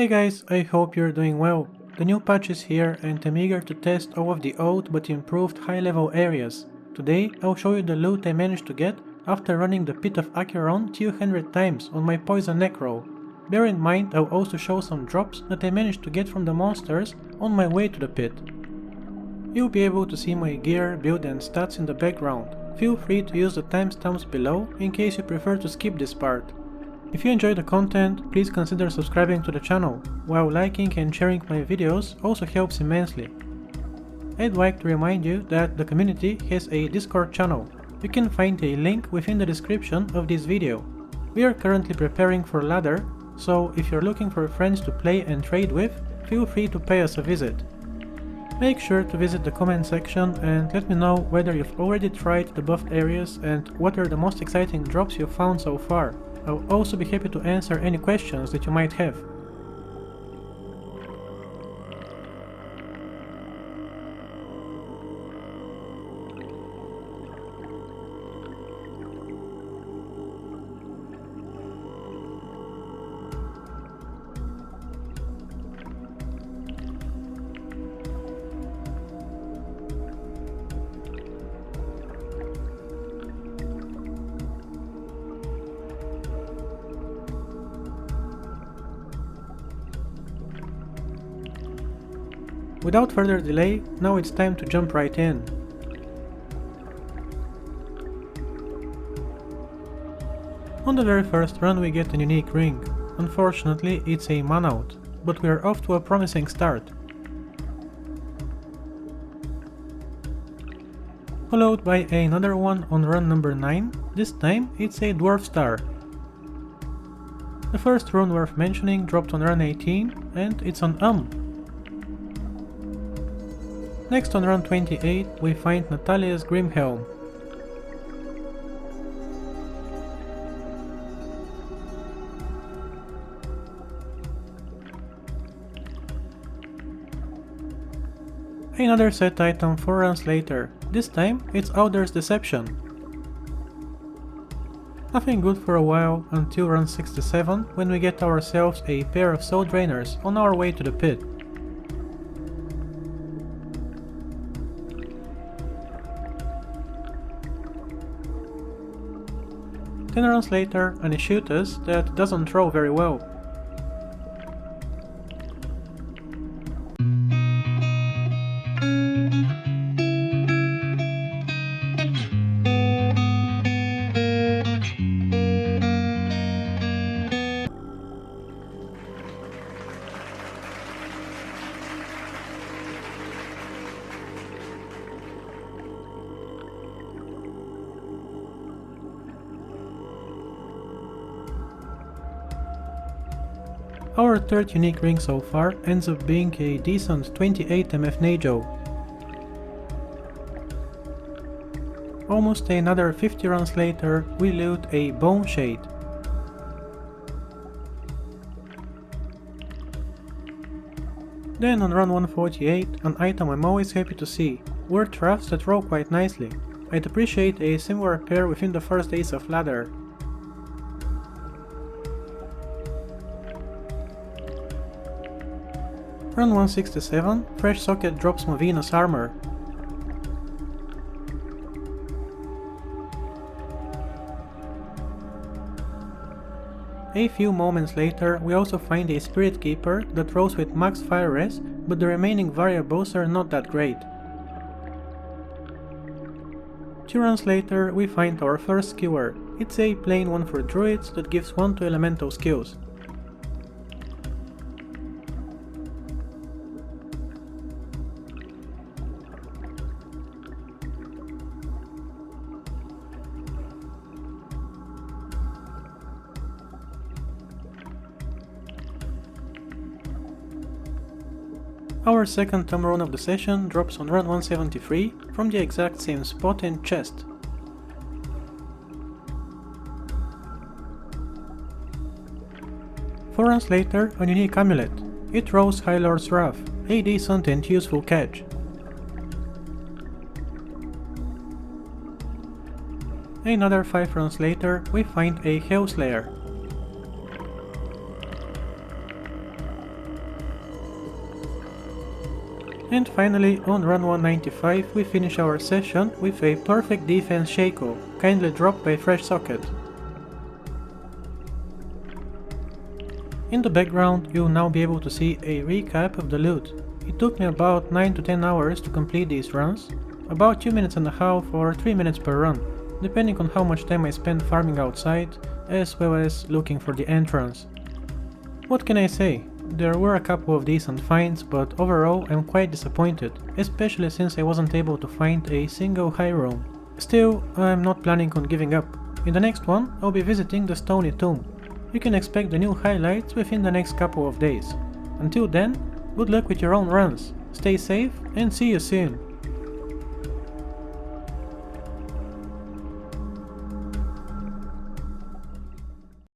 Hey guys, I hope you're doing well. The new patch is here and I'm eager to test all of the old but improved high level areas. Today I'll show you the loot I managed to get after running the Pit of Acheron 200 times on my poison necro. Bear in mind I'll also show some drops that I managed to get from the monsters on my way to the pit. You'll be able to see my gear, build and stats in the background. Feel free to use the timestamps below in case you prefer to skip this part. If you enjoy the content, please consider subscribing to the channel, while liking and sharing my videos also helps immensely. I'd like to remind you that the community has a Discord channel. You can find a link within the description of this video. We are currently preparing for ladder, so if you're looking for friends to play and trade with, feel free to pay us a visit. Make sure to visit the comment section and let me know whether you've already tried the buffed areas and what are the most exciting drops you've found so far. I'll also be happy to answer any questions that you might have. Without further delay, now it's time to jump right in. On the very first run we get a unique ring. Unfortunately it's a man out, but we are off to a promising start. Followed by another one on run number 9, this time it's a dwarf star. The first rune worth mentioning dropped on run 18 and it's an Next on run 28 we find Natalia's Grimhelm. Another set item 4 runs later, this time it's Auder's Deception. Nothing good for a while until run 67 when we get ourselves a pair of Soul Drainers on our way to the pit. 10 runs later, an Ishutus that doesn't throw very well. Our third unique ring so far ends up being a decent 28 MF Najo. Almost another 50 runs later, we loot a Bone Shade. Then on run 148, an item I'm always happy to see, Word Rafts that roll quite nicely. I'd appreciate a similar pair within the first days of ladder. Run 167, Fresh Socket drops Movina's armor. A few moments later we also find a Spirit Keeper that rolls with max fire res, but the remaining variables are not that great. 2 runs later we find our first Skewer. It's a plain one for druids that gives 1 to elemental skills. Our second Tomb Rune of the session drops on run 173 from the exact same spot and chest. Four runs later, a unique amulet. It rolls High Lord's Wrath, a decent and useful catch. Another 5 runs later, we find a Hellslayer. And finally, on run 195 we finish our session with a perfect defense Shaco, kindly dropped by Fresh Socket. In the background you'll now be able to see a recap of the loot. It took me about 9 to 10 hours to complete these runs, about 2 minutes and a half or 3 minutes per run, depending on how much time I spend farming outside, as well as looking for the entrance. What can I say? There were a couple of decent finds, but overall I'm quite disappointed, especially since I wasn't able to find a single high room. Still, I'm not planning on giving up. In the next one, I'll be visiting the Stony Tomb. You can expect the new highlights within the next couple of days. Until then, good luck with your own runs, stay safe and see you soon!